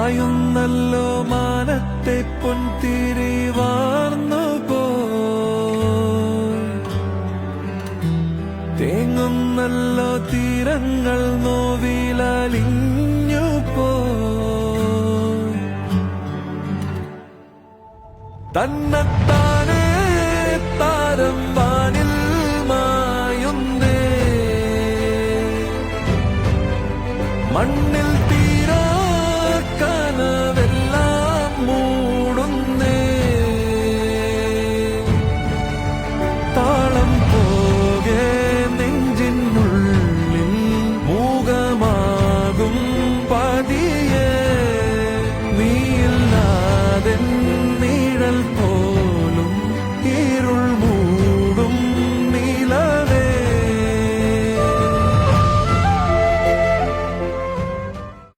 മായുന്നല്ലോ മാനത്തെ പൊൻതിരി വാർന്നു പോയി തേങ്ങുന്നല്ലോ തീരങ്ങൾ നോവിലലിഞ്ഞു പോയി തന്നെത്താനെ താരം വാനിൽ മായുന്നേ മണ്ണിൽ തീരാ കനവെല്ലാം മൂടുന്നേ താളം പോകെ നെഞ്ചിനുള്ളിൽ മൂകമാകും പതിയെ നീയില്ലാതെ നിഴൽ പോ